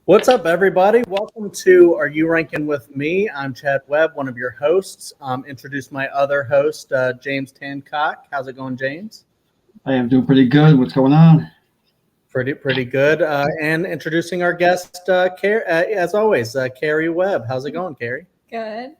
What's up, everybody? Welcome to Are You Ranking with Me? I'm Chad Webb, one of your hosts. Introduce my other host, James Tancock. How's it going, James? I am doing pretty good. What's going on? Pretty good. And introducing our guest, as always, Kerri Webb. How's it going, Kerri? Good.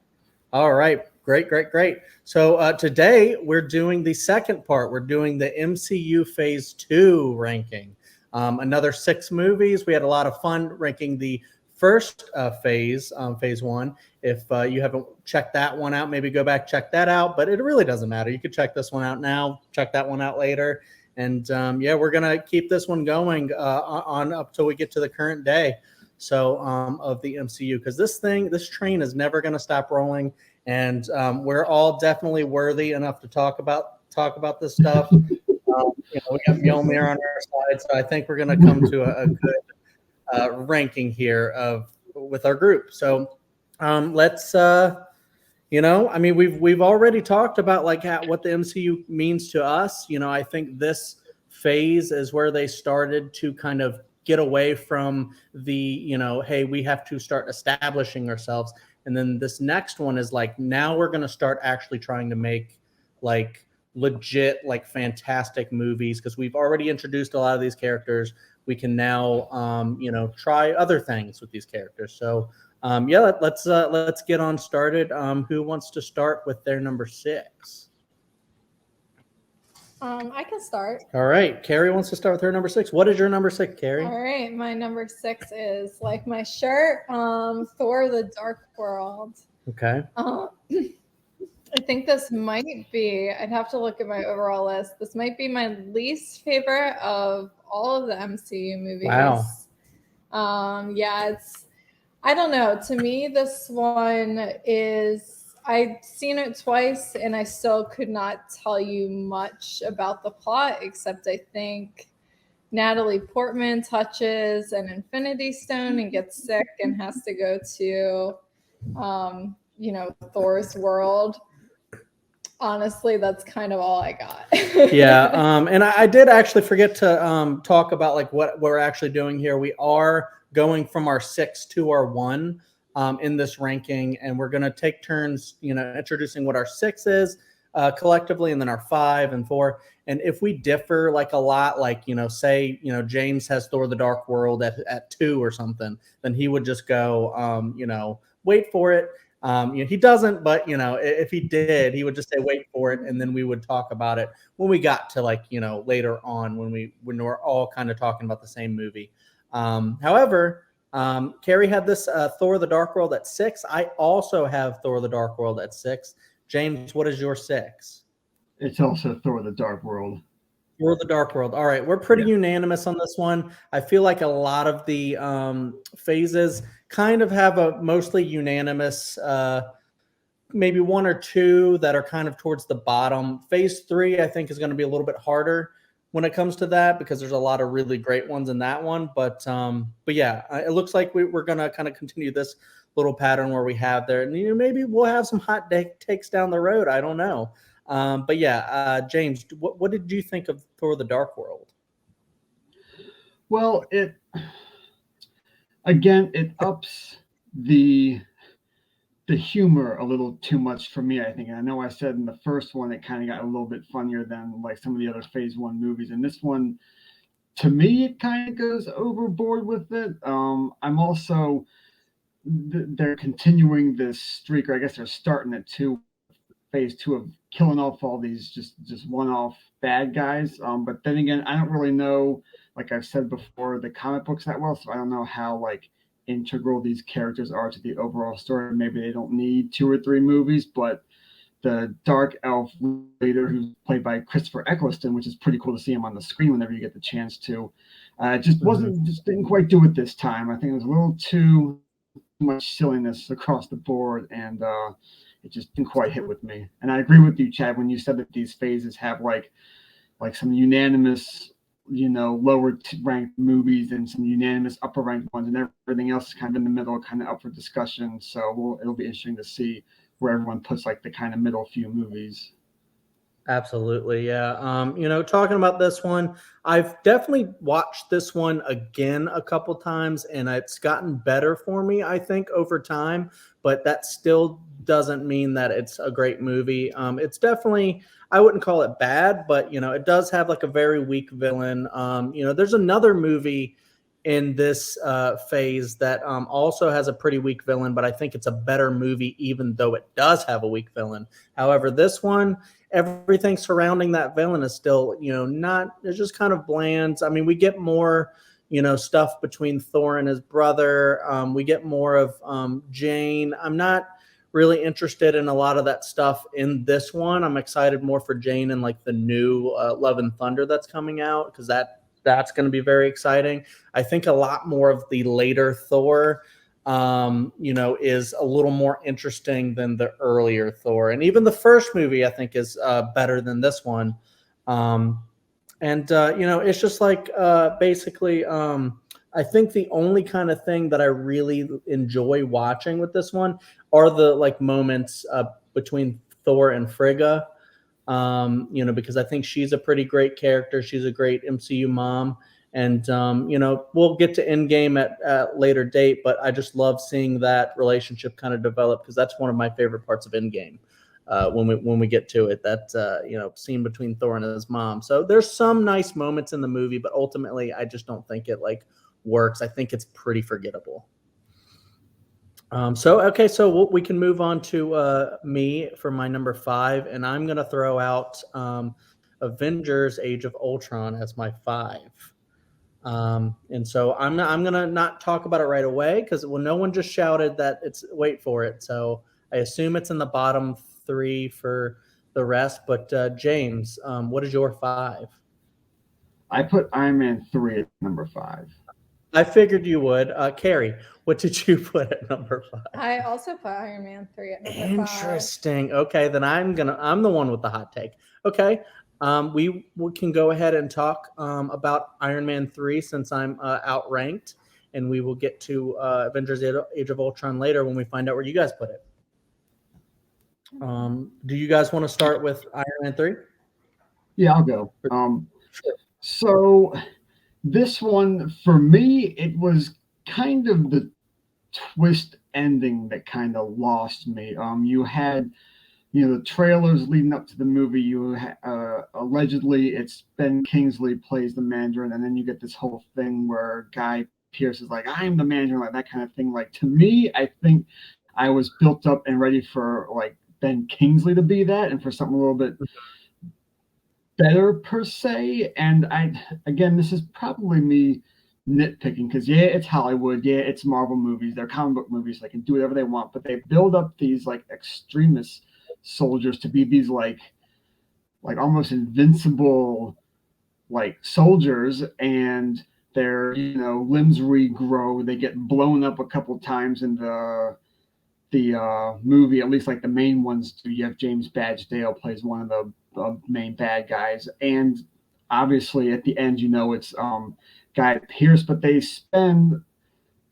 All right, great. So today we're doing the second part. We're doing the MCU Phase Two ranking. Another six movies. We had a lot of fun ranking the first phase, Phase One. If you haven't checked that one out, maybe go back check that out. But it really doesn't matter. You could check this one out now. Check that one out later. And yeah, we're gonna keep this one going on up till we get to the current day. So of the MCU, because this train is never going to stop rolling, and we're all definitely worthy enough to talk about this stuff. We got Mjolnir on our side, so I think we're going to come to a good ranking here with our group. So let's we've already talked about like what the MCU means to us. I think this phase is where they started to kind of get away from the, hey, we have to start establishing ourselves. And then this next one is like, now we're going to start actually trying to make like legit, like fantastic movies, because we've already introduced a lot of these characters. We can now, try other things with these characters. So let's get on started. Who wants to start with their number six? I can start. All right. Kerri wants to start with her number six. What is your number six, Kerri? All right. My number six is like my shirt, Thor the Dark World. Okay. I think this might be, I'd have to look at my overall list. This might be my least favorite of all of the MCU movies. Wow. I don't know. To me, this one is, I've seen it twice and I still could not tell you much about the plot, except I think Natalie Portman touches an Infinity Stone and gets sick and has to go to, Thor's world. Honestly, that's kind of all I got. Yeah. And I did actually forget to talk about like what we're actually doing here. We are going from our six to our one in this ranking, and we're going to take turns, introducing what our six is collectively, and then our five and four. And if we differ like a lot, like, say, James has Thor the Dark World at two or something, then he would just go, wait for it. He doesn't, but if he did, he would just say wait for it, and then we would talk about it when we got to like later on when we're all kind of talking about the same movie. However, Kerri had this Thor the Dark World at six. I also have Thor the Dark World at six. James, what is your six? It's also Thor the Dark World. Thor the Dark World. All right, we're pretty unanimous on this one. I feel like a lot of the phases kind of have a mostly unanimous, maybe one or two that are kind of towards the bottom. Phase three, I think, is going to be a little bit harder when it comes to that, because there's a lot of really great ones in that one. But yeah, it looks like we're going to kind of continue this little pattern where we have there. And maybe we'll have some hot takes down the road. I don't know. But yeah, James, what did you think of Thor the Dark World? Well, it ups the humor a little too much for me, I think. And I know I said in the first one it kind of got a little bit funnier than like some of the other Phase One movies. And this one, to me, it kind of goes overboard with it. I'm also they're continuing this streak, or I guess they're starting it too. Phase Two of killing off all these just one-off bad guys. But then again, I don't really know, like I've said before, the comic books that well, so I don't know how like integral these characters are to the overall story. Maybe they don't need two or three movies, but the Dark Elf leader, who's played by Christopher Eccleston, which is pretty cool to see him on the screen whenever you get the chance to, just didn't quite do it this time. I think it was a little too much silliness across the board, and it just didn't quite hit with me. And I agree with you, Chad, when you said that these phases have like some unanimous, lower ranked movies and some unanimous upper ranked ones, and everything else is kind of in the middle, kind of up for discussion. So it'll be interesting to see where everyone puts like the kind of middle few movies. Absolutely, yeah. Talking about this one, I've definitely watched this one again a couple times, and it's gotten better for me, I think, over time. But that still doesn't mean that it's a great movie. It's definitely, I wouldn't call it bad, but it does have like a very weak villain. There's another movie in this phase that also has a pretty weak villain, but I think it's a better movie, even though it does have a weak villain. However, this one, everything surrounding that villain is still, not, it's just kind of bland. I mean, we get more, stuff between Thor and his brother. We get more of Jane. I'm not really interested in a lot of that stuff in this one. I'm excited more for Jane and like the new Love and Thunder that's coming out, because that's going to be very exciting. I think a lot more of the later Thor is a little more interesting than the earlier Thor. And even the first movie, I think, is better than this one. It's just like basically, I think the only kind of thing that I really enjoy watching with this one are the like moments between Thor and Frigga. Because I think she's a pretty great character. She's a great MCU mom. And, we'll get to Endgame at a later date, but I just love seeing that relationship kind of develop, because that's one of my favorite parts of Endgame. When we get to it, that scene between Thor and his mom. So there's some nice moments in the movie, but ultimately I just don't think it like works. I think it's pretty forgettable. So we can move on to me for my number 5, and I'm gonna throw out Avengers: Age of Ultron as my 5. And so I'm gonna not talk about it right away, because no one just shouted that it's, wait for it. So I assume it's in the bottom 3 for the rest. But James, what is your 5? I put Iron Man 3 at number 5. I figured you would. Kerri, what did you put at number 5? I also put Iron Man 3 at number 5. Interesting. Okay, then I'm the one with the hot take. Okay. We can go ahead and talk about Iron Man 3, since I'm outranked, and we will get to Avengers: Age of Ultron later when we find out where you guys put it. Do you guys want to start with Iron Man 3? Yeah, I'll go. Sure. So this one, for me, it was kind of the twist ending that kind of lost me. You had, the trailers leading up to the movie. Allegedly it's Ben Kingsley plays the Mandarin, and then you get this whole thing where Guy Pearce is like, "I'm the Mandarin," like that kind of thing. Like, to me, I think I was built up and ready for like Ben Kingsley to be that, and for something a little bit better per se. And again, this is probably me nitpicking, because yeah, it's Hollywood, yeah, it's Marvel movies, they're comic book movies, they can do whatever they want, but they build up these like extremist soldiers to be these like almost invincible like soldiers, and their limbs regrow, they get blown up a couple times in the movie, at least like the main ones do. You have James Badge Dale plays one of the main bad guys, and obviously at the end, it's Guy Pearce, but they spend,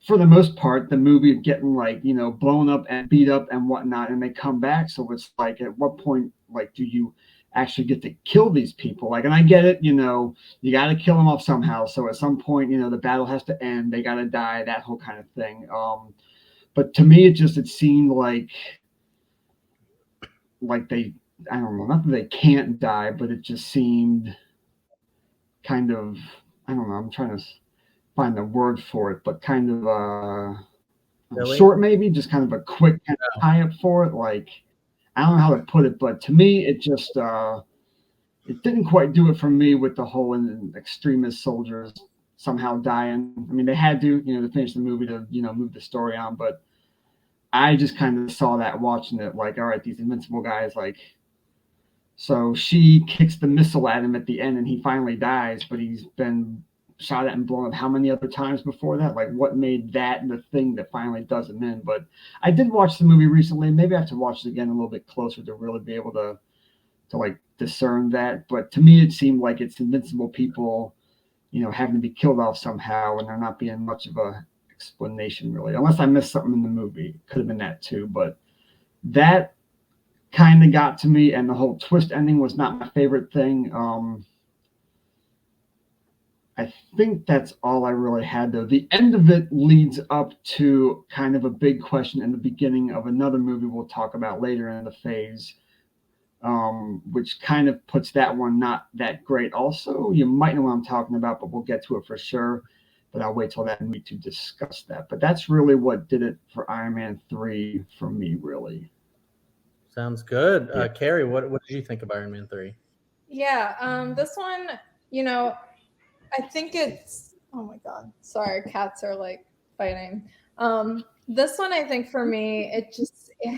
for the most part, the movie getting like blown up and beat up and whatnot, and they come back. So it's like, at what point like do you actually get to kill these people? Like, and I get it, you got to kill them off somehow. So at some point, the battle has to end, they got to die, that whole kind of thing. But to me, it seemed like they, I don't know, not that they can't die, but it just seemed kind of, I don't know, I'm trying to find the word for it, but kind of Really? short, maybe, just kind of a quick kind of tie up for it. Like, I don't know how to put it, but to me, it just it didn't quite do it for me with the whole extremist soldiers somehow dying. I mean, they had to finish the movie to move the story on, but I just kind of saw that watching it, like, all right, these invincible guys, like, so she kicks the missile at him at the end and he finally dies, but he's been shot at and blown up how many other times before that? Like, what made that the thing that finally does him in? But I did watch the movie recently. Maybe I have to watch it again a little bit closer to really be able to like discern that. But to me, it seemed like it's invincible people, having to be killed off somehow, and there not being much of a explanation really, unless I missed something in the movie. It could have been that too, but that kind of got to me, and the whole twist ending was not my favorite thing. I think that's all I really had, though. The end of it leads up to kind of a big question in the beginning of another movie we'll talk about later in the phase, which kind of puts that one not that great. Also, you might know what I'm talking about, but we'll get to it for sure. But I'll wait till that movie to discuss that. But that's really what did it for Iron Man 3 for me, really. Sounds good. Yeah. Kerri, what did you think of Iron Man 3? Yeah, this one, I think it's, oh my God, sorry, cats are like fighting. This one, I think for me, it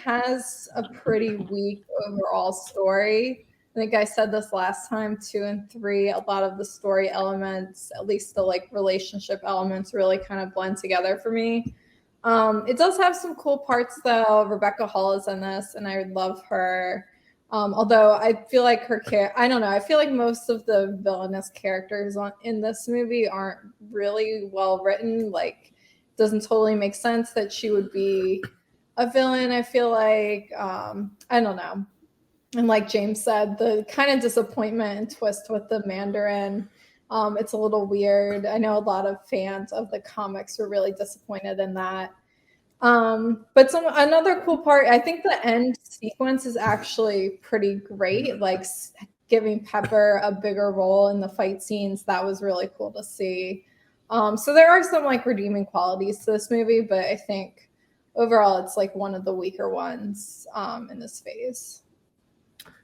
has a pretty weak overall story. I think I said this last time, 2 and 3, a lot of the story elements, at least the like relationship elements, really kind of blend together for me. It does have some cool parts though. Rebecca Hall is in this, and I love her. Although I feel like I don't know. I feel like most of the villainous characters in this movie aren't really well written. Like, it doesn't totally make sense that she would be a villain. I feel like I don't know. And like James said, the kind of disappointment and twist with the Mandarin, it's a little weird. I know a lot of fans of the comics were really disappointed in that. But another cool part, I think the end sequence is actually pretty great. Like giving Pepper a bigger role in the fight scenes, that was really cool to see. So there are some like redeeming qualities to this movie, but I think overall it's like one of the weaker ones in this phase.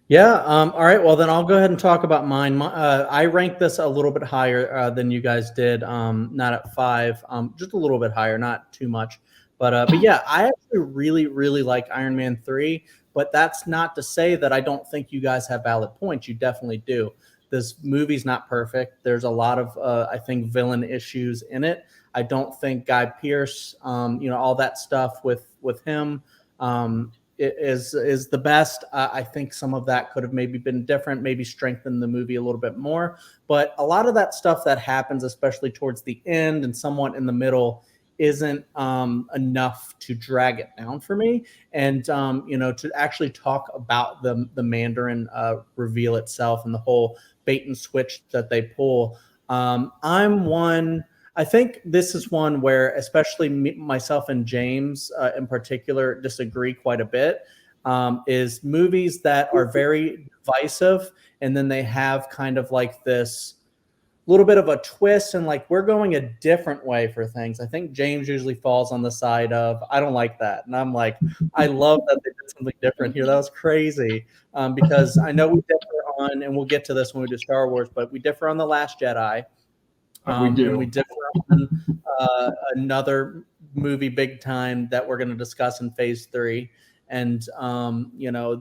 Yeah. All right. Well, then I'll go ahead and talk about mine. I ranked this a little bit higher than you guys did. Not at 5, just a little bit higher, not too much. But yeah, I actually really, really like Iron Man 3. But that's not to say that I don't think you guys have valid points. You definitely do. This movie's not perfect. There's a lot of, I think, villain issues in it. I don't think Guy Pearce, all that stuff with him. Is the best. I think some of that could have maybe been different, maybe strengthened the movie a little bit more. But a lot of that stuff that happens, especially towards the end and somewhat in the middle, isn't enough to drag it down for me. And to actually talk about the Mandarin reveal itself and the whole bait and switch that they pull. I think this is one where, especially myself and James in particular, disagree quite a bit. Is movies that are very divisive, and then they have kind of like this little bit of a twist, and like we're going a different way for things. I think James usually falls on the side of I don't like that, and I'm like, I love that they did something different here. That was crazy, because I know we differ on, and we'll get to this when we do Star Wars, but we differ on The Last Jedi. We do. And we differ on another movie big time that we're going to discuss in phase 3. And,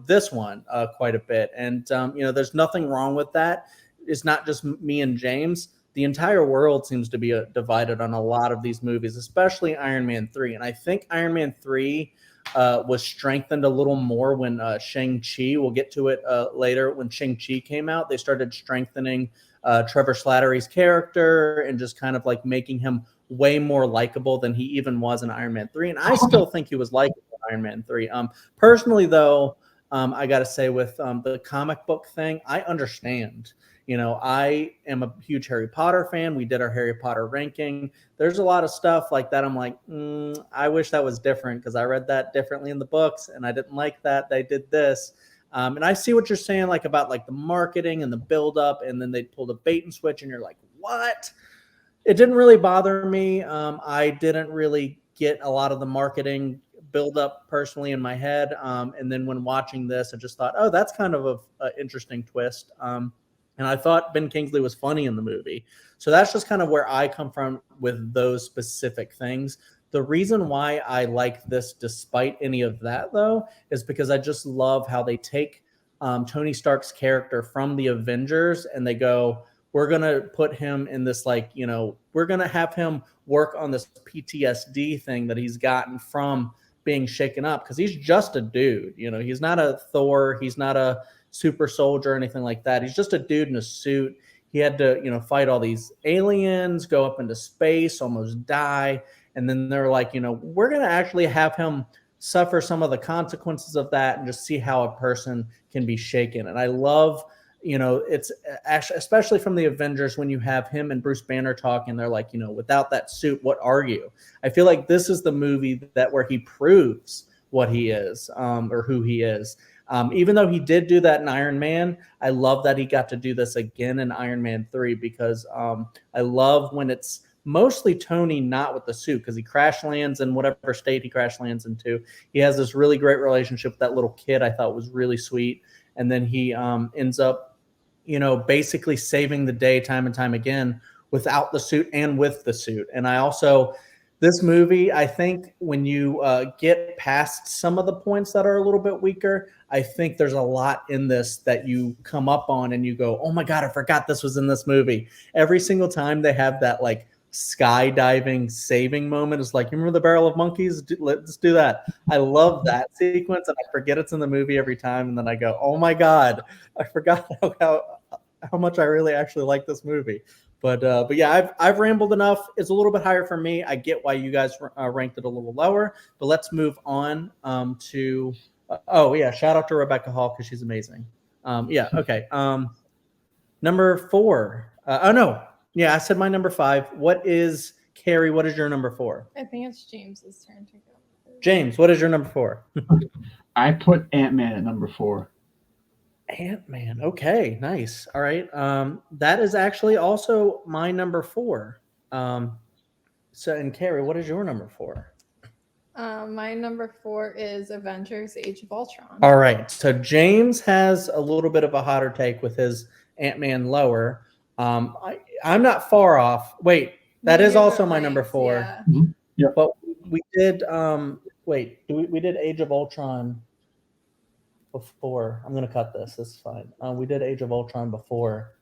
this one quite a bit. And, there's nothing wrong with that. It's not just me and James. The entire world seems to be divided on a lot of these movies, especially Iron Man 3. And I think Iron Man 3 was strengthened a little more when Shang-Chi, we'll get to it later, when Shang-Chi came out. They started strengthening Trevor Slattery's character and just kind of like making him way more likable than he even was in Iron Man 3. And I still think he was likable in Iron Man 3. Personally, though, I got to say with the comic book thing, I understand. I am a huge Harry Potter fan. We did our Harry Potter ranking. There's a lot of stuff like that. I'm like, I wish that was different because I read that differently in the books and I didn't like that. They did this. And I see what you're saying, like about like the marketing and the buildup, and then they pulled a bait and switch, and you're like, what? It didn't really bother me. I didn't really get a lot of the marketing buildup personally in my head. And then when watching this, I just thought, oh, that's kind of an interesting twist. And I thought Ben Kingsley was funny in the movie. So that's just kind of where I come from with those specific things. The reason why I like this, despite any of that, though, is because I just love how they take Tony Stark's character from the Avengers and they go, we're going to put him in this, we're going to have him work on this PTSD thing that he's gotten from being shaken up because he's just a dude. He's not a Thor. He's not a super soldier or anything like that. He's just a dude in a suit. He had to, fight all these aliens, go up into space, almost die. And then they're like, we're going to actually have him suffer some of the consequences of that and just see how a person can be shaken. And I love, it's actually, especially from the Avengers, when you have him and Bruce Banner talking, they're like, without that suit, what are you? I feel like this is the movie where he proves what he is, or who he is. Even though he did do that in Iron Man, I love that he got to do this again in Iron Man 3, because I love when it's mostly Tony not with the suit, because he crash lands in whatever state he crash lands into. He has this really great relationship with that little kid I thought was really sweet. And then he ends up, basically saving the day time and time again without the suit and with the suit. And I also, this movie, I think when you get past some of the points that are a little bit weaker, I think there's a lot in this that you come up on and you go, oh my God, I forgot this was in this movie. Every single time they have that like skydiving saving moment, it's like, you remember the Barrel of Monkeys? Let's do that. I love that sequence, and I forget it's in the movie every time. And then I go, oh my God, I forgot how much I really actually like this movie. But yeah, I've rambled enough. It's a little bit higher for me. I get why you guys ranked it a little lower, but let's move on to. Oh yeah, shout out to Rebecca Hall because she's amazing. Yeah, okay. Number 4. Oh no, yeah, I said my number 5. What is Kerri? What is your number 4? I think it's James's turn to go. James, what is your number 4? I put Ant-Man at number 4. Ant-Man. Okay, nice. All right. That is actually also my number 4. And Kerri, what is your number 4? My number 4 is Avengers: Age of Ultron. All right. So James has a little bit of a hotter take with his Ant-Man lower. I'm not far off. Wait, that is also my number 4. Yeah. Mm-hmm. Yep. But we did. Wait, we did Age of Ultron before. I'm gonna cut this. This is fine. We did Age of Ultron before.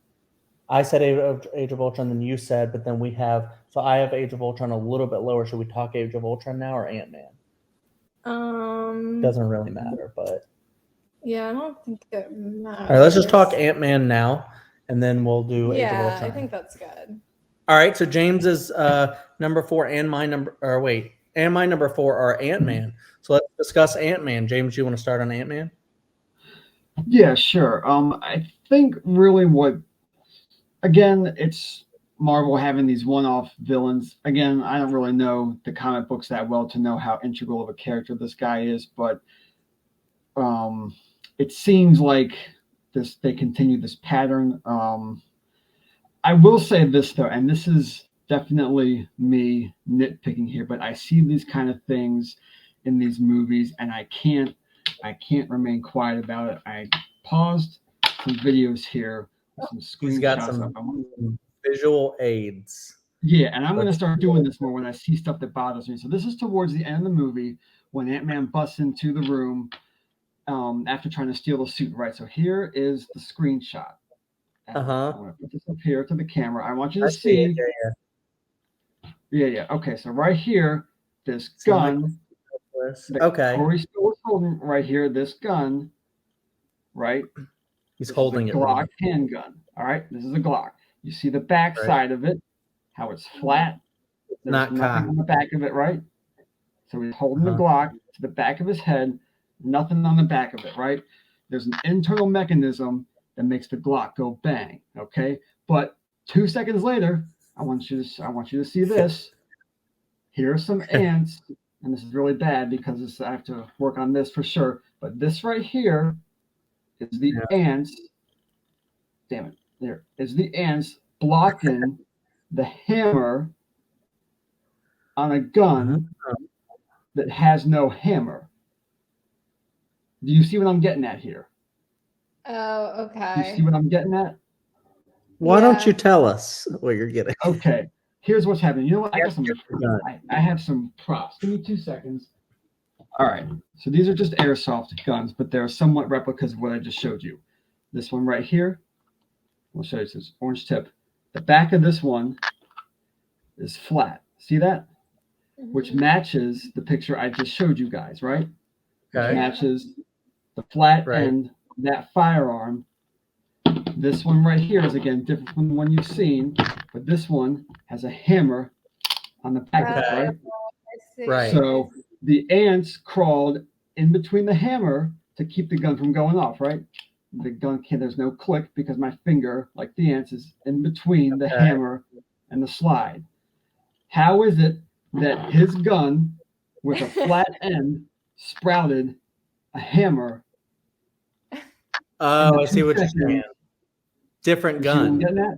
I said Age of Ultron, then you said, but then we have. So I have Age of Ultron a little bit lower. Should we talk Age of Ultron now or Ant-Man? Doesn't really matter, but yeah, I don't think it matters. all right, let's just talk Ant-Man now, and then we'll do Age of Ultron. Yeah, I think that's good. All right, so James is number 4, and my number 4 are Ant-Man. So let's discuss Ant-Man. James, you want to start on Ant-Man? Yeah, sure. I think really again, it's Marvel having these one-off villains. Again, I don't really know the comic books that well to know how integral of a character this guy is, but it seems like they continue this pattern. I will say this though, and this is definitely me nitpicking here, but I see these kind of things in these movies, and I can't remain quiet about it. I paused some videos here, some screenshots. He's got some visual aids. Yeah, and I'm going to start doing this more when I see stuff that bothers me. So this is towards the end of the movie when Ant-Man busts into the room after trying to steal the suit, right? So here is the screenshot. I'm going to put this up here to the camera. I want you to see. Yeah. Okay, so right here, this gun. Okay. Corey still was holding right here, this gun, right? He's holding it. Glock handgun. All right, this is a Glock. You see the back side of it, how it's flat. There's not nothing on the back of it, right? So he's holding the Glock to the back of his head, nothing on the back of it, right? There's an internal mechanism that makes the Glock go bang, okay? But 2 seconds later, I want you to see this. Here are some ants, and this is really bad because I have to work on this for sure. But this right here is the ants. Damn it. There is the ants blocking the hammer on a gun that has no hammer. Do you see what I'm getting at here? Oh, okay. You see what I'm getting at? Why don't you tell us what you're getting? Okay. Here's what's happening. You know what? I have some props. Give me 2 seconds. All right. So these are just airsoft guns, but they're somewhat replicas of what I just showed you. This one right here. I'll show you this orange tip. The back of this one is flat. See that? Which matches the picture I just showed you guys, right? Okay. Which matches the flat end of that firearm. This one right here is again different from the one you've seen, but this one has a hammer on the back of it, right? Right. So the ants crawled in between the hammer to keep the gun from going off, right? The gun can't, there's no click because my finger, like the ants, is in between the hammer and the slide. How is it that his gun with a flat end sprouted a hammer? Oh, I see what you're saying. Different gun. Getting that?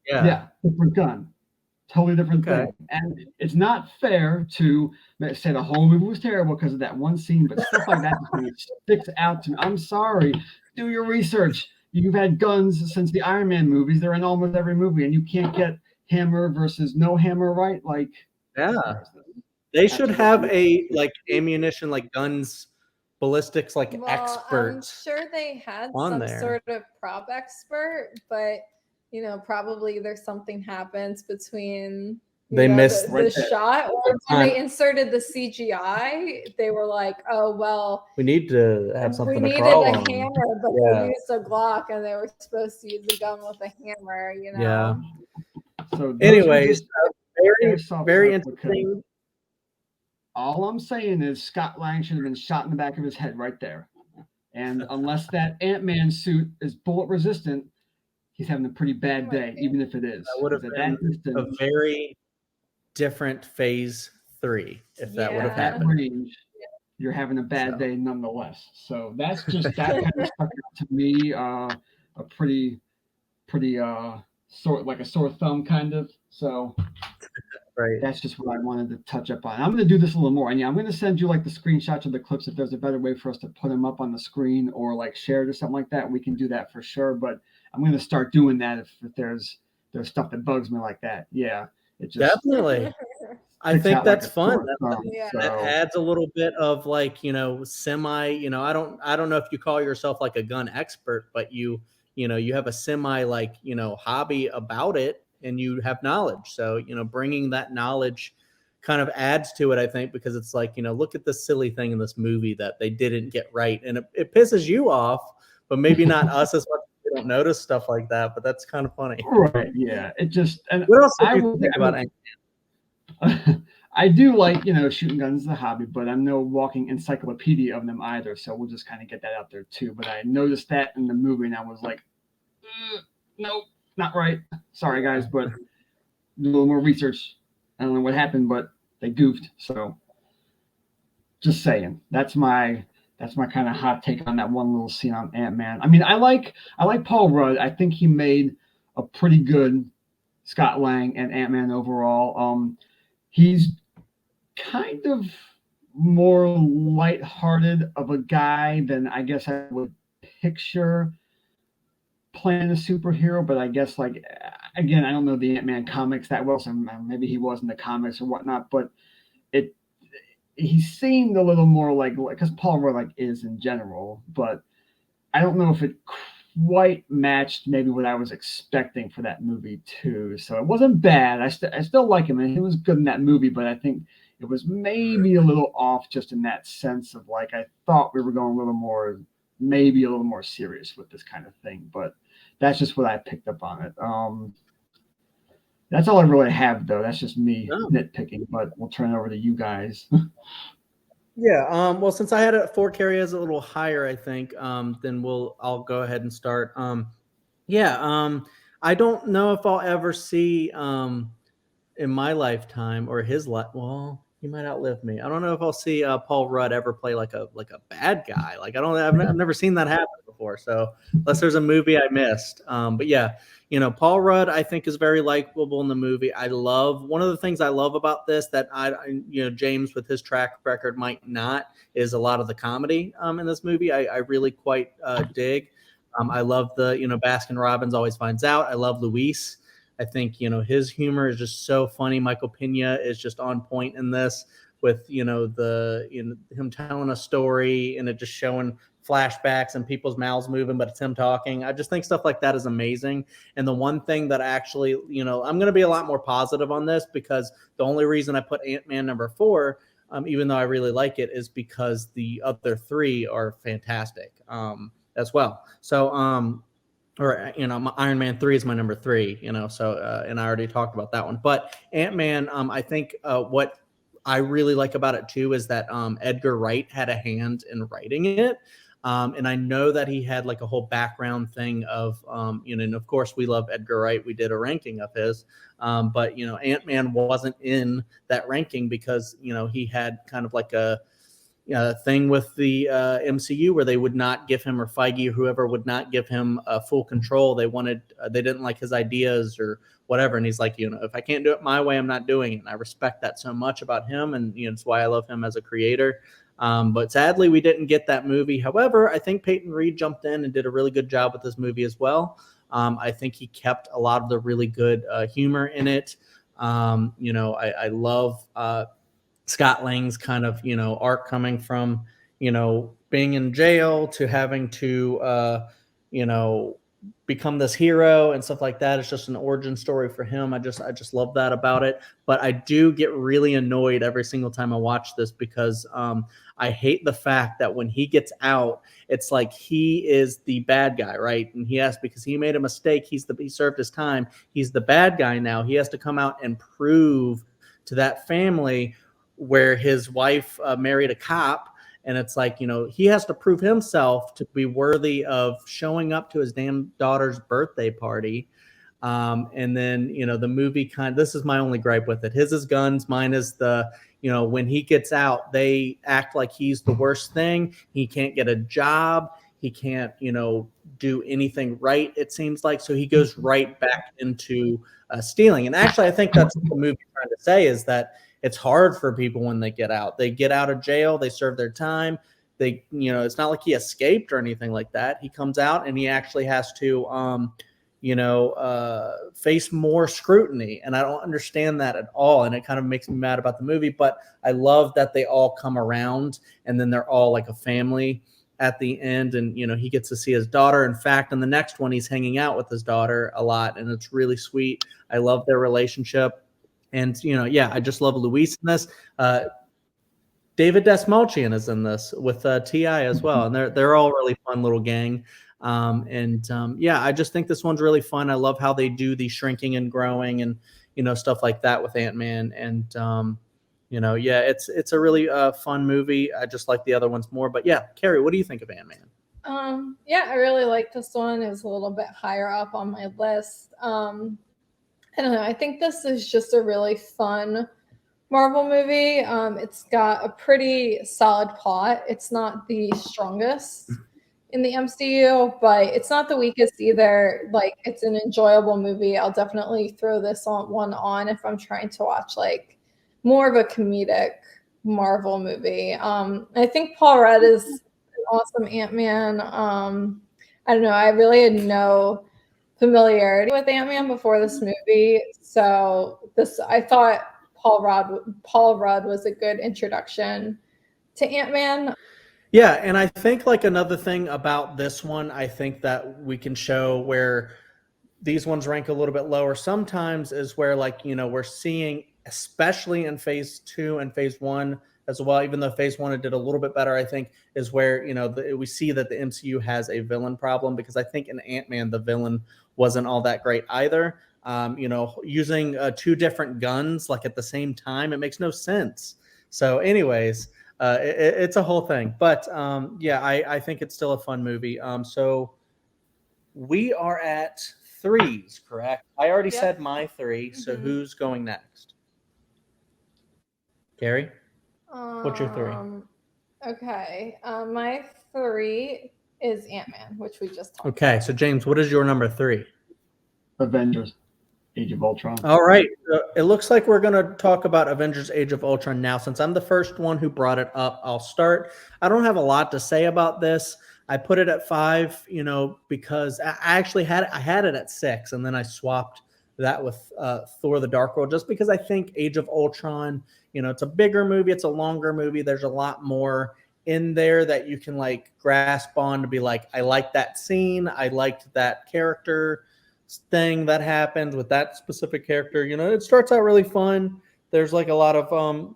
Yeah. Different gun. Totally different thing. And it's not fair to say the whole movie was terrible because of that one scene, but stuff like that just kind of sticks out to me. I'm sorry. Do your research. You've had guns since the Iron Man movies. They're in almost every movie, and you can't get hammer versus no hammer right. Like, they should have a like ammunition, like guns, ballistics, like experts. I'm sure they had some sort of prop expert, but probably there's something happens between they missed the shot, or when they inserted the CGI, they were like, "Oh well, we need to have something." We needed a hammer, but they used a Glock, and they were supposed to use a gun with a hammer. Yeah. So, anyways, very interesting. All I'm saying is Scott Lang should have been shot in the back of his head right there, and unless that Ant-Man suit is bullet resistant, he's having a pretty bad day, even if it is. That would have been a very different Phase 3 if that would have happened. Range, you're having a bad day nonetheless. So that's just that kind of stuck out to me. A pretty like a sore thumb kind of. So that's just what I wanted to touch up on. I'm going to do this a little more, and I'm going to send you like the screenshots of the clips if there's a better way for us to put them up on the screen or like share it or something like that. We can do that for sure, but I'm going to start doing that if there's stuff that bugs me like that. Yeah, it just definitely. I think that's fun. That adds a little bit of like semi. I don't know if you call yourself like a gun expert, but you have a semi like hobby about it, and you have knowledge. So bringing that knowledge kind of adds to it, I think, because it's like look at this silly thing in this movie that they didn't get right, and it pisses you off, but maybe not us as much. We don't notice stuff like that, but that's kind of funny. Right? Yeah. It just. And what else do you think about Ant-Man? I do like shooting guns as a hobby, but I'm no walking encyclopedia of them either. So we'll just kind of get that out there too. But I noticed that in the movie, and I was like, nope, not right. Sorry guys, but do a little more research. I don't know what happened, but they goofed. So just saying, that's my kind of hot take on that one little scene on Ant-Man. I mean, I like Paul Rudd. I think he made a pretty good Scott Lang and Ant-Man overall. He's kind of more lighthearted of a guy than I guess I would picture playing a superhero. But I guess, like, again, I don't know the Ant-Man comics that well, so maybe he was in the comics or whatnot. But he seemed a little more like, because Paul Rudd like is in general, but I don't know if it quite matched maybe what I was expecting for that movie too. So it wasn't bad. I still like him, and he was good in that movie, but I think it was maybe a little off just in that sense of like I thought we were going a little more serious with this kind of thing. But that's just what I picked up on it. That's all I really have, though. That's just me nitpicking, but we'll turn it over to you guys. Yeah. Well, since I had it for Kerri as a little higher, I think, then I'll go ahead and start. I don't know if I'll ever see in my lifetime or his life. Well, he might outlive me. I don't know if I'll see Paul Rudd ever play like a bad guy. Like I've never seen that happen before. So unless there's a movie I missed, but yeah. Paul Rudd, I think, is very likable in the movie. One of the things I love about this that James with his track record might not is a lot of the comedy in this movie. I really quite dig. I love the, Baskin Robbins always finds out. I love Luis. I think, his humor is just so funny. Michael Pena is just on point in this with, him telling a story and it just showing flashbacks and people's mouths moving, but it's him talking. I just think stuff like that is amazing. And the one thing that actually, I'm going to be a lot more positive on this because the only reason I put Ant-Man number 4, even though I really like it, is because the other 3 are fantastic as well. So, Iron Man 3 is my number 3, so, and I already talked about that one. But Ant-Man, I think what I really like about it too is that Edgar Wright had a hand in writing it. And I know that he had like a whole background thing of, and of course we love Edgar Wright. We did a ranking of his, but Ant-Man wasn't in that ranking because, he had kind of like a thing with the MCU where they would not give him, or Feige or whoever would not give him full control. They didn't like his ideas or whatever. And he's like, if I can't do it my way, I'm not doing it. And I respect that so much about him. And, it's why I love him as a creator. But sadly, we didn't get that movie. However, I think Peyton Reed jumped in and did a really good job with this movie as well. I think he kept a lot of the really good humor in it. I love Scott Lang's kind of, arc coming from, being in jail to having to, become this hero and stuff like that. It's just an origin story for him. I just love that about it. But I do get really annoyed every single time I watch this because I hate the fact that when he gets out, it's like he is the bad guy, right? And because he made a mistake, he served his time. He's the bad guy now. He has to come out and prove to that family where his wife married a cop. And it's like, he has to prove himself to be worthy of showing up to his damn daughter's birthday party. And then, the movie this is my only gripe with it. His is guns. Mine is when he gets out, they act like he's the worst thing. He can't get a job. He can't, do anything right, it seems like. So he goes right back into stealing. And actually, I think that's what the movie trying to say is that it's hard for people when they get out. They get out of jail, they serve their time. It's not like he escaped or anything like that. He comes out and he actually has to, face more scrutiny. And I don't understand that at all. And it kind of makes me mad about the movie. But I love that they all come around and then they're all like a family at the end. And, he gets to see his daughter. In fact, in the next one, he's hanging out with his daughter a lot. And it's really sweet. I love their relationship. And, I just love Luis in this. David Dastmalchian is in this with T.I. as well. And they're all really fun little gang. I just think this one's really fun. I love how they do the shrinking and growing and, stuff like that with Ant-Man. And, it's a really fun movie. I just like the other ones more. But yeah, Kerri, what do you think of Ant-Man? I really like this one. It was a little bit higher up on my list. I don't know. I think this is just a really fun Marvel movie. It's got a pretty solid plot. It's not the strongest in the MCU, but it's not the weakest either. Like, it's an enjoyable movie. I'll definitely throw this one on if I'm trying to watch like more of a comedic Marvel movie. I think Paul Rudd is an awesome Ant-Man. I don't know. I really had no familiarity with Ant-Man before this movie, so I thought Paul Rudd was a good introduction to Ant-Man. Yeah, and I think like another thing about this one, I think that we can show where these ones rank a little bit lower sometimes is where we're seeing, especially in Phase 2 and Phase 1 as well, even though Phase 1 did a little bit better, I think, is where, we see that the MCU has a villain problem, because I think in Ant-Man, the villain wasn't all that great either. Using two different guns like at the same time, it makes no sense. So anyways, it's a whole thing. But I think it's still a fun movie. So we are at 3s, correct? I already said my 3. So who's going next? Kerri? What's your 3? Okay. My 3 is Ant-Man, which we just talked Okay, about. so James, what is your number 3? Avengers Age of Ultron. All right. It looks like we're going to talk about Avengers Age of Ultron now. Since I'm the first one who brought it up, I'll start. I don't have a lot to say about this. I put it at 5, because I actually had it at 6, and then I swapped that with Thor: The Dark World, just because I think Age of Ultron, it's a bigger movie, it's a longer movie. There's a lot more in there that you can like grasp on to be like, I like that scene, I liked that character thing that happened with that specific character. It starts out really fun. There's like a lot of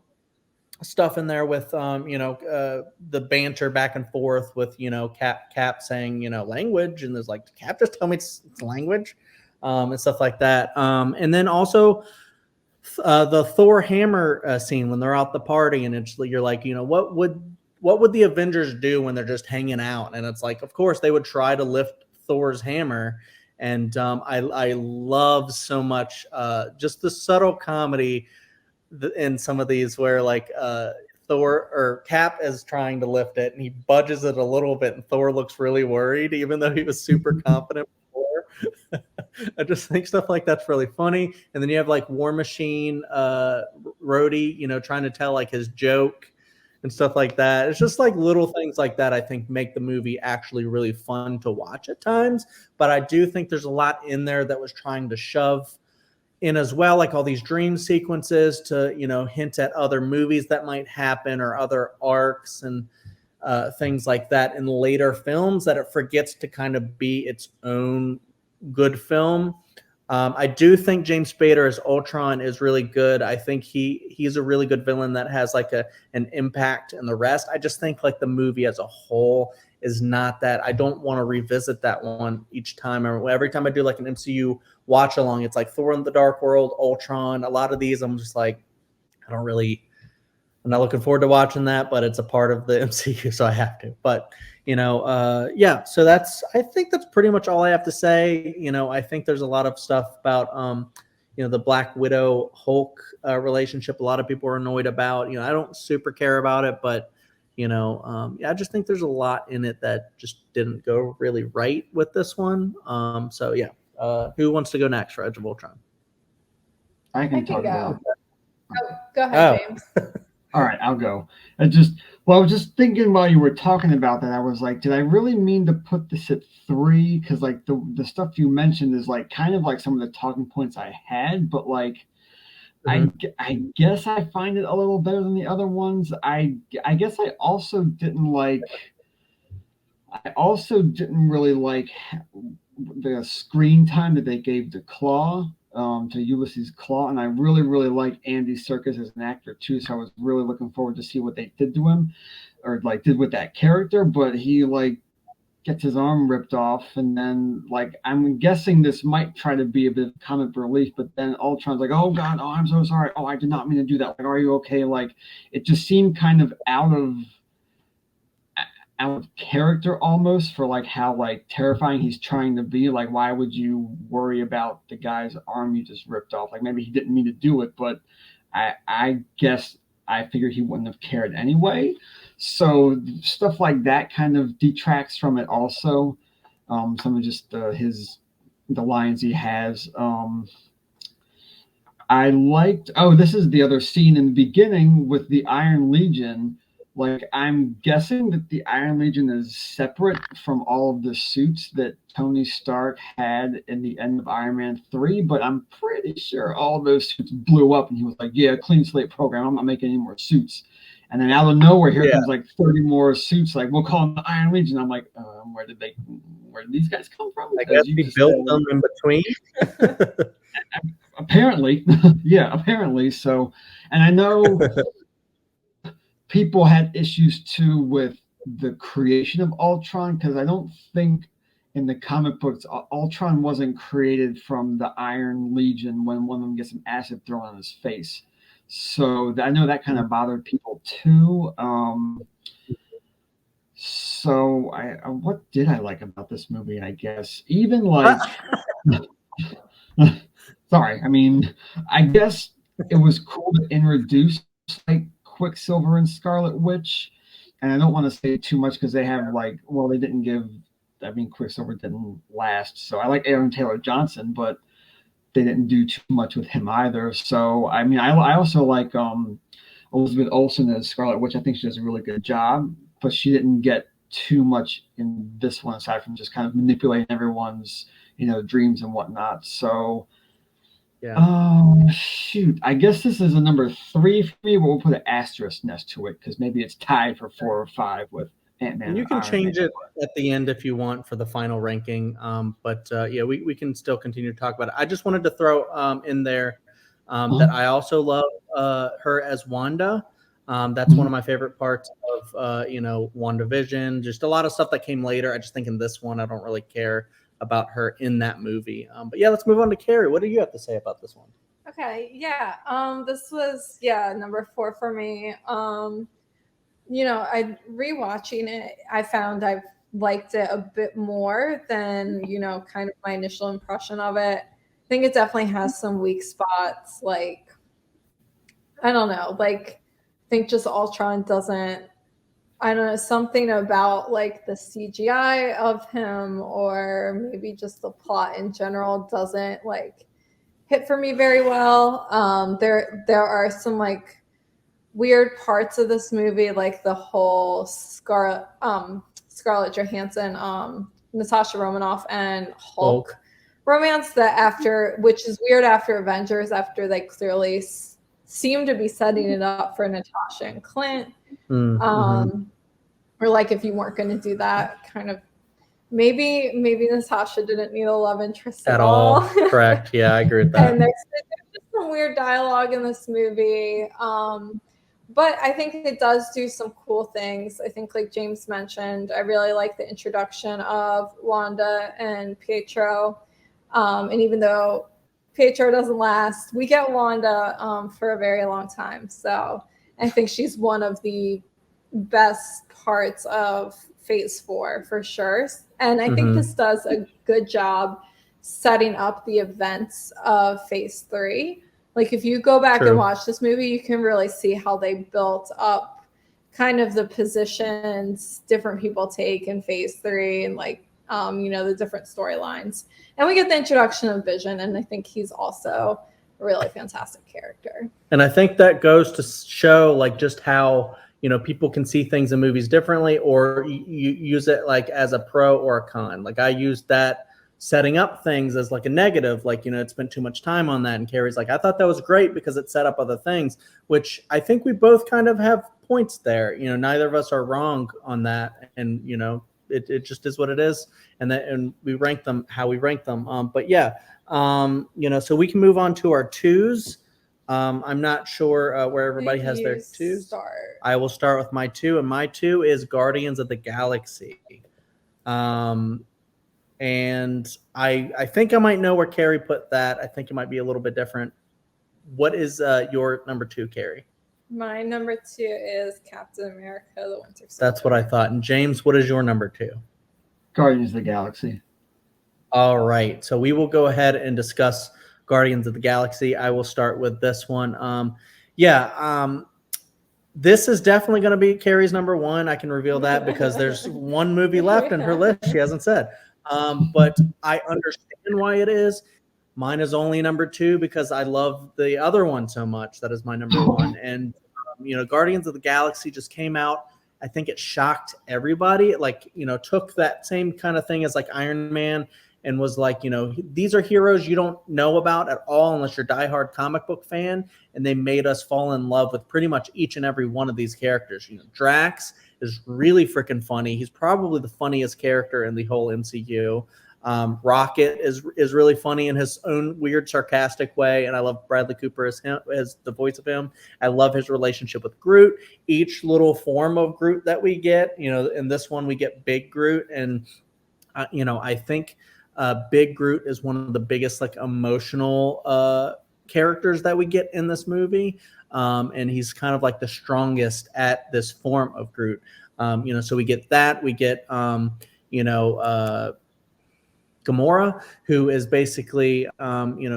stuff in there with the banter back and forth with Cap saying language, and there's like, Cap just tell me it's language, and stuff like that. And then also The Thor hammer scene when they're out the party, and you're like, what would the Avengers do when they're just hanging out? And it's like, of course, they would try to lift Thor's hammer. And I love so much just the subtle comedy in some of these where like Thor or Cap is trying to lift it and he budges it a little bit, and Thor looks really worried, even though he was super confident before. I just think stuff like that's really funny. And then you have like War Machine, Rhodey, trying to tell like his joke and stuff like that. It's just like little things like that I think make the movie actually really fun to watch at times. But I do think there's a lot in there that was trying to shove in as well, like all these dream sequences to, hint at other movies that might happen or other arcs and things like that in later films, that it forgets to kind of be its own good film. I do think James Spader as Ultron is really good. I think he's a really good villain that has like an impact in the rest. I just think like the movie as a whole is not that. I don't want to revisit that one each time. Or every time I do like an MCU watch along, it's like Thor in the Dark World, Ultron. A lot of these I'm just like, I'm not looking forward to watching that, but it's a part of the MCU, so I have to. But yeah, so I think that's pretty much all I have to say. I think there's a lot of stuff about the Black Widow Hulk relationship a lot of people are annoyed about. I don't super care about it, but I just think there's a lot in it that just didn't go really right with this one. So yeah, who wants to go next for Edge of Ultron? I can go. about it. Go ahead, James. All right, I'll go. I was just thinking while you were talking about that, I was like, did I really mean to put this at 3? Because like the stuff you mentioned is like kind of like some of the talking points I had, but like I guess I find it a little better than the other ones. I guess I also didn't really like the screen time that they gave to Claw. To Ulysses Claw, and I really, really like Andy Serkis as an actor too. So I was really looking forward to see what they did to him, or like did with that character. But he like gets his arm ripped off, and then like I'm guessing this might try to be a bit of comic relief, but then Ultron's like, "Oh God, oh I'm so sorry, oh I did not mean to do that. Like, are you okay?" Like it just seemed kind of out of character almost for like how like terrifying he's trying to be. Like, why would you worry about the guy's arm you just ripped off? Like maybe he didn't mean to do it, but I guess I figured he wouldn't have cared anyway. So stuff like that kind of detracts from it also. Some of just the lines he has. I liked, this is the other scene in the beginning with the Iron Legion. Like, I'm guessing that the Iron Legion is separate from all of the suits that Tony Stark had in the end of Iron Man 3, but I'm pretty sure all those suits blew up, and he was like, yeah, clean slate program, I'm not making any more suits. And then out of nowhere, here comes like 30 more suits, like, we'll call them the Iron Legion. I'm like, where did these guys come from? I guess he built them in between. Apparently. Yeah, apparently. So, and I know people had issues too with the creation of Ultron, because I don't think in the comic books Ultron wasn't created from the Iron Legion when one of them gets some acid thrown on his face. So I know that kind of bothered people too. So what did I like about this movie? I guess even like sorry, I mean, I guess it was cool to introduce like Quicksilver and Scarlet Witch, and I don't want to say too much because they have like, well, they didn't give. I mean, Quicksilver didn't last, so I like Aaron Taylor Johnson, but they didn't do too much with him either. So I mean, I also like Elizabeth Olsen as Scarlet Witch. I think she does a really good job, but she didn't get too much in this one aside from just kind of manipulating everyone's dreams and whatnot. So. Yeah. Shoot. I guess this is a number 3 for me, but we'll put an asterisk next to it because maybe it's tied for 4 or 5 with Ant-Man. And you can change it at the end if you want for the final ranking. But yeah, we can still continue to talk about it. I just wanted to throw in there that I also love her as Wanda. That's one of my favorite parts of WandaVision. Just a lot of stuff that came later. I just think in this one, I don't really care about her in that movie. But yeah, let's move on to Kerri. What do you have to say about this one? Okay, yeah. This was number 4 for me. I rewatching it, I found I've liked it a bit more than, kind of my initial impression of it. I think it definitely has some weak spots, like I don't know, like I think just Ultron doesn't I don't know, something about like the CGI of him or maybe just the plot in general doesn't like hit for me very well. There are some like weird parts of this movie, like the whole Scarlett Johansson, Natasha Romanoff, and Hulk romance that which is weird after Avengers, after they clearly seem to be setting it up for Natasha and Clint. Or like if you weren't going to do that, kind of maybe Natasha didn't need a love interest at all. Correct. Yeah, I agree with that. And there's just some weird dialogue in this movie. But I think it does do some cool things. I think, like James mentioned, I really like the introduction of Wanda and Pietro. And even though Pietro doesn't last, we get Wanda for a very long time. So I think she's one of the best parts of Phase 4 for sure. And I think this does a good job setting up the events of Phase 3. Like if you go back and watch this movie, you can really see how they built up kind of the positions different people take in Phase 3 and like the different storylines. And we get the introduction of Vision, and I think he's also a really fantastic character. And I think that goes to show like just how people can see things in movies differently, or you use it like as a pro or a con. Like I used that setting up things as like a negative, like, it spent too much time on that. And Kerri's like, I thought that was great because it set up other things, which I think we both kind of have points there. Neither of us are wrong on that. And, it just is what it is. And we rank them how we rank them. But yeah, so we can move on to our twos. I'm not sure where everybody has their twos. I will start with my 2, and my 2 is Guardians of the Galaxy. And I think I might know where Kerri put that. I think it might be a little bit different. What is your number 2, Kerri? My number 2 is Captain America: The Winter Soldier. That's what I thought. And James, what is your number 2? Guardians of the Galaxy. All right. So we will go ahead and discuss Guardians of the Galaxy. I will start with this one. This is definitely going to be Kerri's number 1. I can reveal that because there's one movie left in her list she hasn't said. But I understand why it is. Mine is only number 2 because I love the other one so much. That is my number 1. And, Guardians of the Galaxy just came out. I think it shocked everybody. It took that same kind of thing as like Iron Man and was like, these are heroes you don't know about at all unless you're a diehard comic book fan. And they made us fall in love with pretty much each and every one of these characters. Drax is really freaking funny. He's probably the funniest character in the whole MCU. Rocket is really funny in his own weird, sarcastic way, and I love Bradley Cooper as the voice of him. I love his relationship with Groot. Each little form of Groot that we get, in this one we get Big Groot, and I think Big Groot is one of the biggest like emotional characters that we get in this movie, and he's kind of like the strongest at this form of Groot. So we get that. We get Gamora, who is basically,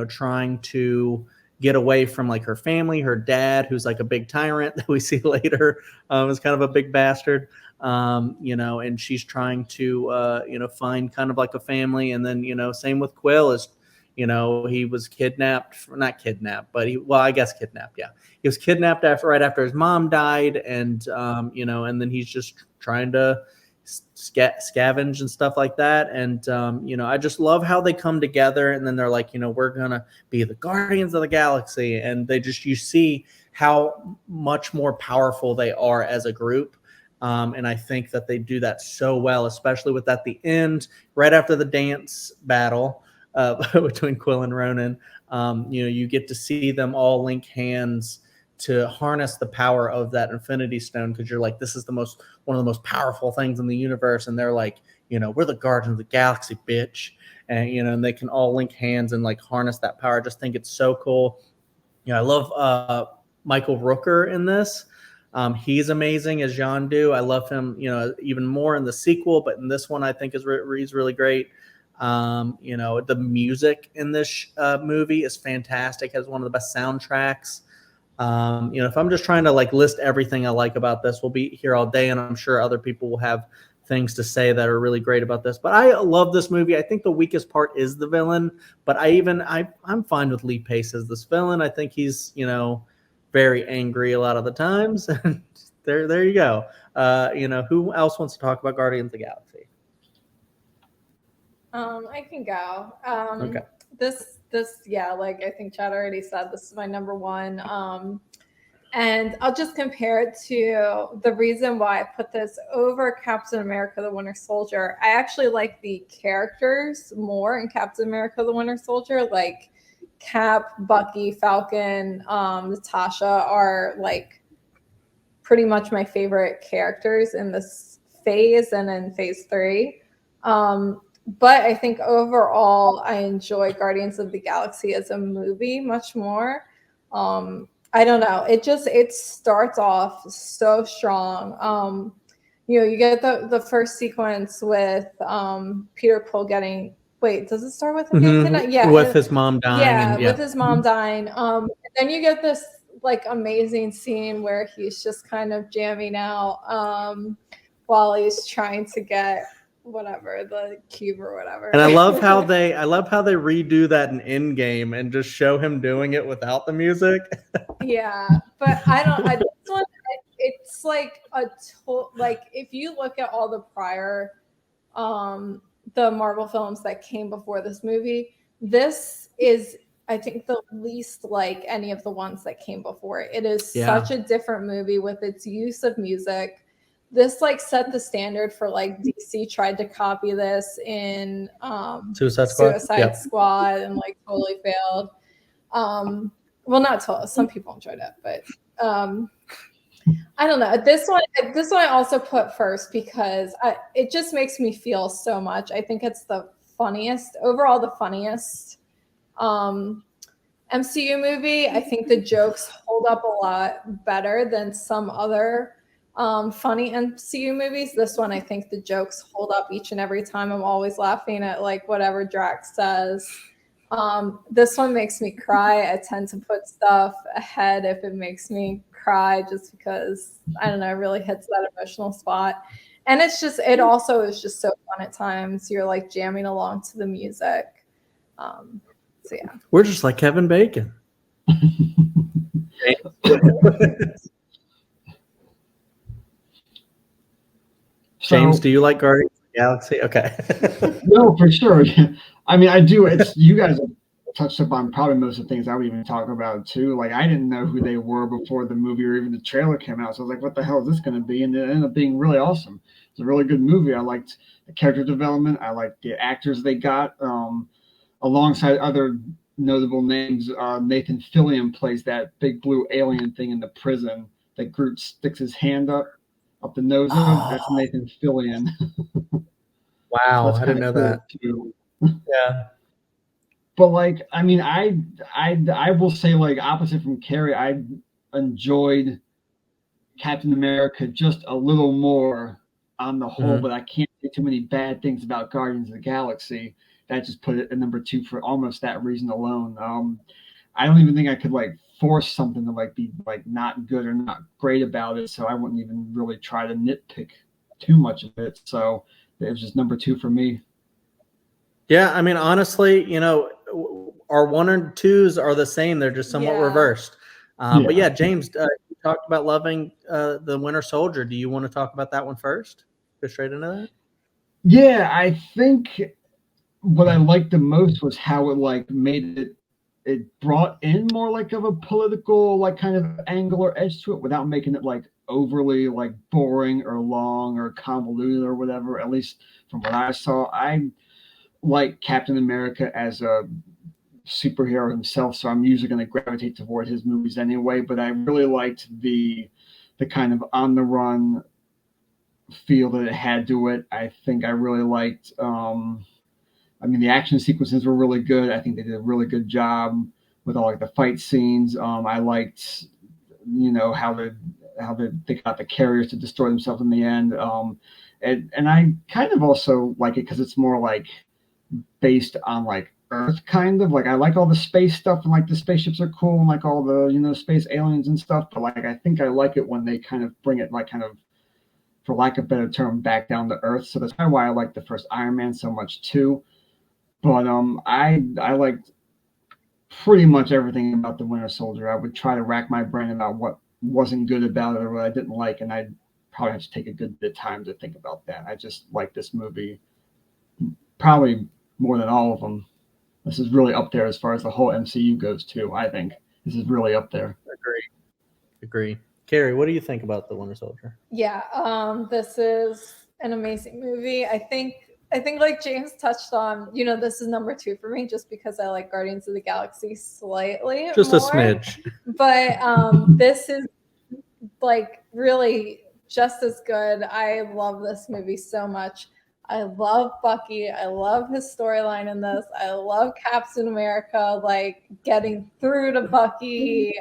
trying to get away from like her family, her dad, who's like a big tyrant that we see later, is kind of a big bastard, and she's trying to, find kind of like a family. And then, same with Quill is, he was not kidnapped, but I guess kidnapped. Yeah. He was kidnapped right after his mom died. And, and then he's just trying to scavenge and stuff like that. And I just love how they come together, and then they're like, we're gonna be the Guardians of the Galaxy, and you see how much more powerful they are as a group. And I think that they do that so well, especially with at the end, right after the dance battle between Quill and Ronan. You get to see them all link hands to harness the power of that Infinity Stone, because you're like, this is one of the most powerful things in the universe, and they're like, we're the Guardians of the Galaxy, bitch, and and they can all link hands and like harness that power. I just think it's so cool. I love Michael Rooker in this. He's amazing as Yondu. I love him, even more in the sequel, but in this one, I think he's really great. The music in this movie is fantastic. Has one of the best soundtracks. If I'm just trying to list everything I like about this, we'll be here all day, and I'm sure other people will have things to say that are really great about this. But I love this movie. I think the weakest part is the villain, but I'm fine with Lee Pace as this villain. I think he's very angry a lot of the times. there you go. Who else wants to talk about Guardians of the Galaxy? I can go. Okay. I think Chad already said, this is my number one. And I'll just compare it to the reason why I put this over Captain America: The Winter Soldier. I actually like the characters more in Captain America: The Winter Soldier. Like Cap, Bucky, Falcon, Natasha are pretty much my favorite characters in this phase and in phase 3. But I think overall I enjoy Guardians of the Galaxy as a movie much more. I don't know. It starts off so strong. You get the first sequence with Peter Quill getting. Wait, does it start with him? Mm-hmm. Yeah, with his mom dying. Yeah, with his mom dying. And then you get this amazing scene where he's just kind of jamming out while he's trying to get whatever, the cube or whatever. And I love how they redo that in Endgame and just show him doing it without the music. Yeah, but this one, it's if you look at all the prior the Marvel films that came before this movie, this is, I think, the least like any of the ones that came before. It is such a different movie with its use of music. This set the standard for DC tried to copy this in Suicide Squad and totally failed. Well, not totally. Some people enjoyed it, but I don't know. This one I also put first because it just makes me feel so much. I think it's the funniest MCU movie. I think the jokes hold up a lot better than some other funny MCU movies. This one, I think the jokes hold up each and every time. I'm always laughing at whatever Drax says. This one makes me cry. I tend to put stuff ahead if it makes me cry, just because I don't know, it really hits that emotional spot. And it also is just so fun at times. You're jamming along to the music. So yeah, we're just like Kevin Bacon. James, do you like Guardians of the Galaxy? Okay. No, for sure. I mean, I do. It's you guys have touched upon probably most of the things I would even talk about too. I didn't know who they were before the movie or even the trailer came out. So I was like, what the hell is this going to be? And it ended up being really awesome. It's a really good movie. I liked the character development. I liked the actors they got, alongside other notable names. Nathan Fillion plays that big blue alien thing in the prison that Groot sticks his hand up the nose of. That's Nathan Fillion. Wow, I didn't know that. Too. Yeah. But I mean, I will say, opposite from Kerri, I enjoyed Captain America just a little more on the whole, but I can't say too many bad things about Guardians of the Galaxy. That just put it at number 2 for almost that reason alone. I don't even think I could force something to be not good or not great about it, so I wouldn't even really try to nitpick too much of it. So it was just number 2 for me. Yeah, I mean, honestly, our 1 and 2s are the same. They're just somewhat reversed. But yeah, James, you talked about loving the Winter Soldier. Do you want to talk about that one first? Go straight into that? Yeah, I think what I liked the most was how it made it brought in more of a political kind of angle or edge to it without making it overly boring or long or convoluted or whatever. At least from what I saw, I like Captain America as a superhero himself, so I'm usually going to gravitate toward his movies anyway. But I really liked the kind of on the run feel that it had to it. I think I really liked. I mean, the action sequences were really good. I think they did a really good job. with all like the fight scenes. I liked, how they got the carriers to destroy themselves in the end. And I kind of also like it because it's more like based on like Earth, kind of like I like all the space stuff and like the spaceships are cool and like all the space aliens and stuff. But like I think I like it when they kind of bring it like kind of, for lack of a better term, back down to Earth. So that's kind of why I like the first Iron Man so much too. But I liked pretty much everything about the Winter Soldier. I would try to rack my brain about what wasn't good about it or what I didn't like, and I'd probably have to take a good bit of time to think about that. I just like this movie probably more than all of them. This is really up there as far as the whole MCU goes too. I think this is really up there. Agree. Kerri, what do you think about the Winter Soldier? Yeah, this is an amazing movie. I think like James touched on, this is number 2 for me just because I like Guardians of the Galaxy slightly Just more. a smidge. But this is like really just as good. I love this movie so much. I love Bucky. I love his storyline in this. I love Captain America, like getting through to Bucky.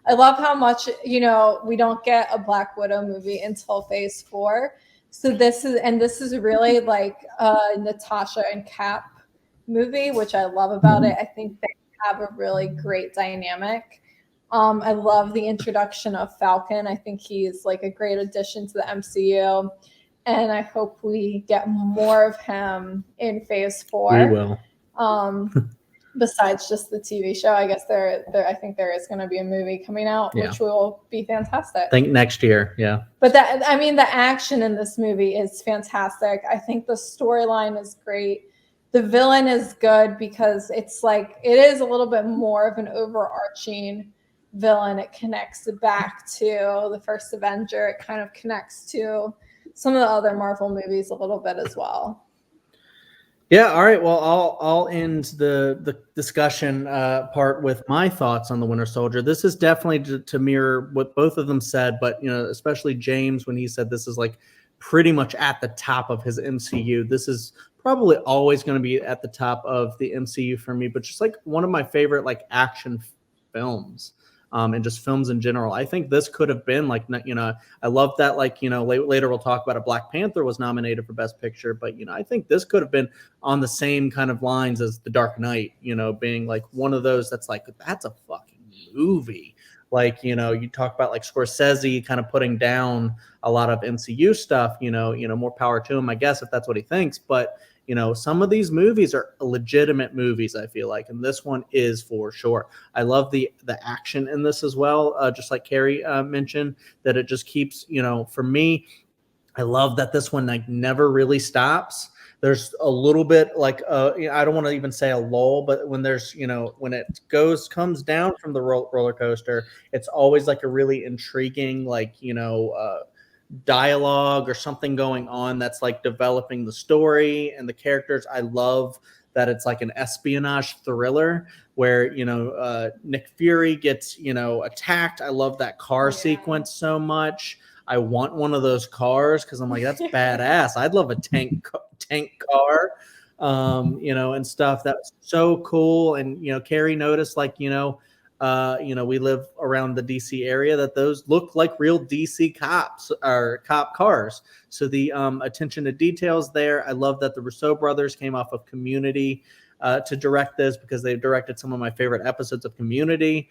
I love how much, we don't get a Black Widow movie until Phase 4. So this is really like a Natasha and Cap movie, which I love about it. I think they have a really great dynamic. I love the introduction of Falcon. I think he's like a great addition to the MCU. And I hope we get more of him in Phase 4. We will. Besides just the TV show, I guess I think there is going to be a movie coming out, which will be fantastic. I think next year, yeah. But the action in this movie is fantastic. I think the storyline is great. The villain is good because it's like it is a little bit more of an overarching villain. It connects back to the first Avenger. It kind of connects to some of the other Marvel movies a little bit as well. Yeah, all right. Well, I'll end the discussion part with my thoughts on the Winter Soldier. This is definitely to mirror what both of them said, but especially James when he said this is like pretty much at the top of his MCU. This is probably always going to be at the top of the MCU for me, but just like one of my favorite like action films. And just films in general. I think this could have been like, I love that, like, later we'll talk about it. Black Panther was nominated for Best Picture, but, I think this could have been on the same kind of lines as The Dark Knight, being like one of those that's like, that's a fucking movie. Like, you talk about like Scorsese kind of putting down a lot of MCU stuff, more power to him, I guess, if that's what he thinks. But, some of these movies are legitimate movies, I feel like, and this one is for sure. I love the action in this as well, just like Kerri mentioned, that it just keeps, for me, I love that this one like never really stops. There's a little bit like I don't want to even say a lull, but when there's when it comes down from the roller coaster, it's always like a really intriguing like dialogue or something going on that's like developing the story and the characters. I love that it's like an espionage thriller where Nick Fury gets attacked. I love that car sequence so much. I want one of those cars because I'm like, that's badass. I'd love a tank car, and stuff. That's so cool. And Kerri noticed like we live around the DC area that those look like real DC cops or cop cars. So the attention to details there. I love that the Rousseau brothers came off of Community to direct this because they've directed some of my favorite episodes of Community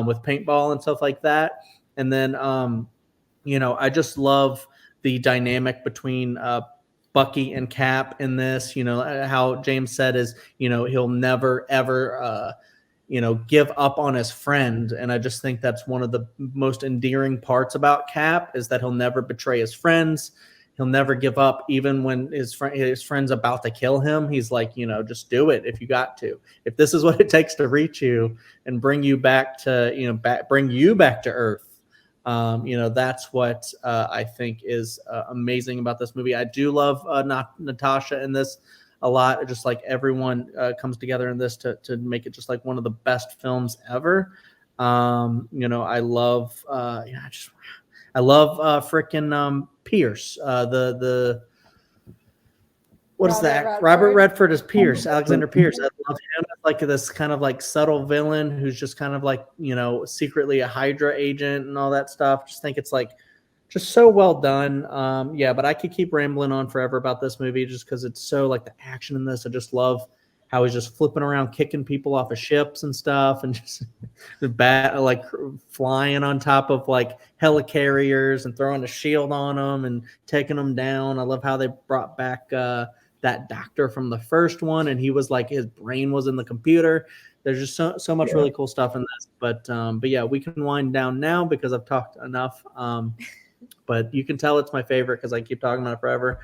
with paintball and stuff like that. And then, I just love the dynamic between Bucky and Cap in this. How James said is, he'll never, ever give up on his friend. And I just think that's one of the most endearing parts about Cap is that he'll never betray his friends. He'll never give up, even when his friend's about to kill him. He's like, just do it if you got to. If this is what it takes to reach you and bring you back to, bring you back to Earth. That's what I think is amazing about this movie. I do love Natasha in this a lot. Just like everyone comes together in this to make it just like one of the best films ever. I love frickin' Pierce. what is that? Robert Redford is Pierce, Alexander Pierce. I love him as like this kind of like subtle villain who's just kind of like, you know, secretly a Hydra agent and all that stuff. Just think it's like just so well done. Yeah, but I could keep rambling on forever about this movie just because it's so like the action in this. I just love how he's just flipping around, kicking people off of ships and stuff, and just the bat like flying on top of like helicarriers and throwing a shield on them and taking them down. I love how they brought back that doctor from the first one, and he was like his brain was in the computer. There's just so much really cool stuff in this. But yeah, we can wind down now because I've talked enough. But you can tell it's my favorite because I keep talking about it forever.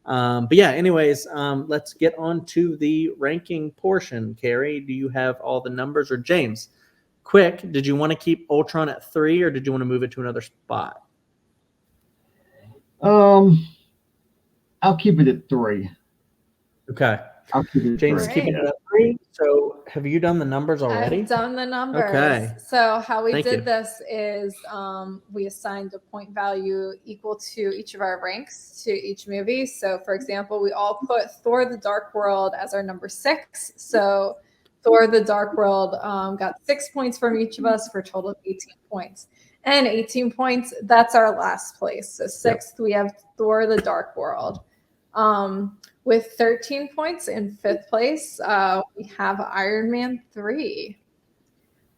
But yeah, anyways, let's get on to the ranking portion. Kerri, do you have all the numbers? Or James, quick, did you want to keep Ultron at 3 or did you want to move it to another spot? I'll keep it at 3. Okay. I'll keep it at James 3. keeping it at 3. So have you done the numbers already? I've done the numbers. Okay. So how we Thank did you. this is we assigned a point value equal to each of our ranks to each movie. So for example, we all put Thor: The Dark World as our number 6. So Thor: The Dark World got 6 points from each of us for a total of 18 points. And 18 points, that's our last place. So 6th, we have Thor: The Dark World. With 13 points in 5th place, we have Iron Man 3.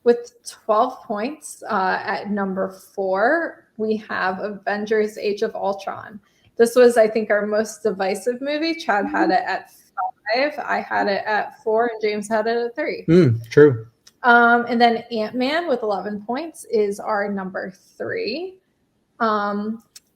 With 12 points at number 4, we have Avengers: Age of Ultron. This was, I think, our most divisive movie. Chad had it at 5, I had it at 4, and James had it at 3. True. And then Ant-Man with 11 points is our number 3.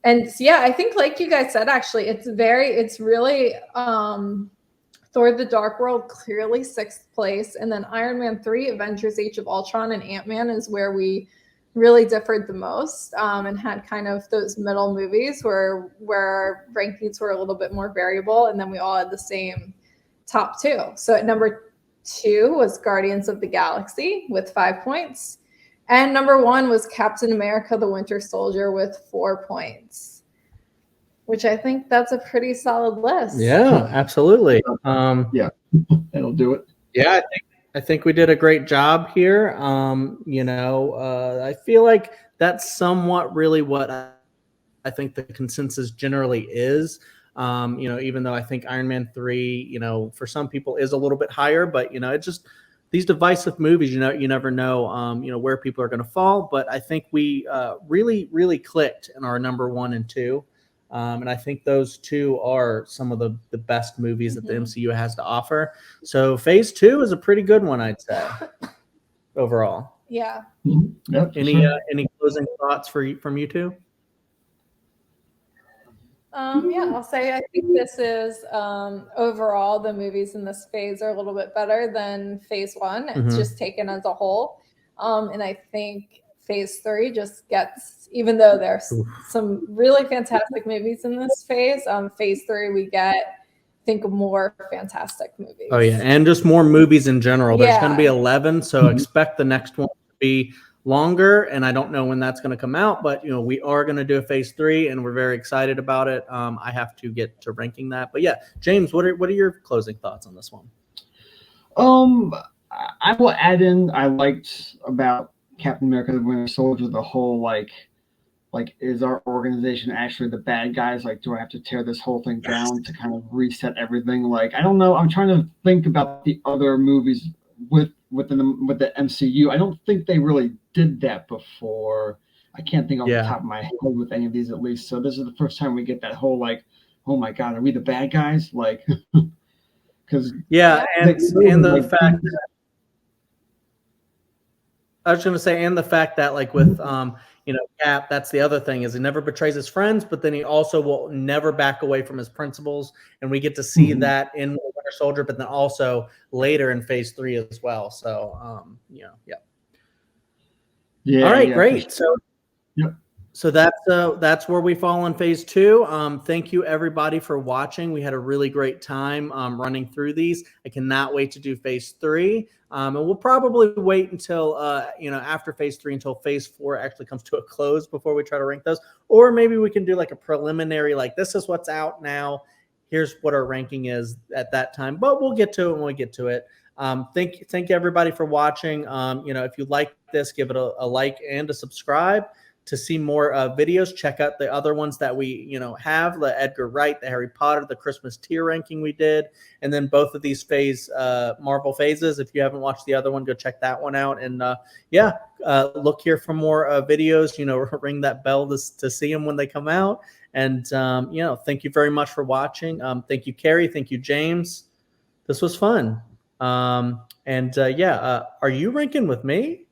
And yeah, I think like you guys said, actually, it's really Thor: The Dark World, clearly 6th place. And then Iron Man 3, Avengers: Age of Ultron, and Ant-Man is where we really differed the most and had kind of those middle movies where our rankings were a little bit more variable. And then we all had the same top 2. So at number 2 was Guardians of the Galaxy with 5 points. And number 1 was Captain America: The Winter Soldier with 4 points, which I think that's a pretty solid list. Yeah, absolutely. Yeah, that'll do it. Yeah, I think we did a great job here. I feel like that's somewhat really what I think the consensus generally is. Even though I think Iron Man 3, for some people is a little bit higher, but it's just these divisive movies, you never know, where people are going to fall. But I think we really, really clicked in our number 1 and 2. And I think those 2 are some of the best movies that the MCU has to offer. So Phase 2 is a pretty good one, I'd say, overall. Yeah. Yep, any closing thoughts from you two? Yeah, I'll say I think this is overall the movies in this phase are a little bit better than Phase 1. It's just taken as a whole. And I think Phase 3 just gets, even though there's some really fantastic movies in this phase, Phase 3 we get, I think, more fantastic movies. Oh yeah, and just more movies in general. There's Yeah. going to be 11, so expect the next one to be longer, and I don't know when that's going to come out, but we are going to do a Phase 3 and we're very excited about it. I have to get to ranking that, but yeah, James, what are your closing thoughts on this one? I will add in, I liked about Captain America: The Winter Soldier the whole like is our organization actually the bad guys? Like, do I have to tear this whole thing down to kind of reset everything? Like, I don't know. I'm trying to think about the other movies with the MCU. I don't think they really did that before. I can't think off the top of my head with any of these, at least. So this is the first time we get that whole like, oh my god, are we the bad guys? Like, because and the fact that I was going to say, and the fact that like with Cap, that's the other thing, is he never betrays his friends, but then he also will never back away from his principles, and we get to see that in Winter Soldier, but then also later in Phase 3 as well. So all right, great. So so that's where we fall in Phase 2. Thank you everybody for watching. We had a really great time running through these. I cannot wait to do Phase 3. And we'll probably wait until after Phase 3 until Phase 4 actually comes to a close before we try to rank those. Or maybe we can do like a preliminary, like, this is what's out now. here's what our ranking is at that time. But we'll get to it when we get to it. Thank everybody for watching. If you like this, give it a like and a subscribe. To see more videos, check out the other ones that we have, the Edgar Wright, the Harry Potter, the Christmas tier ranking we did, and then both of these Marvel phases. If you haven't watched the other one, go check that one out. And look here for more videos. Ring that bell to see them when they come out. And thank you very much for watching. Thank you, Kerri. Thank you, James. This was fun. Are you ranking with me?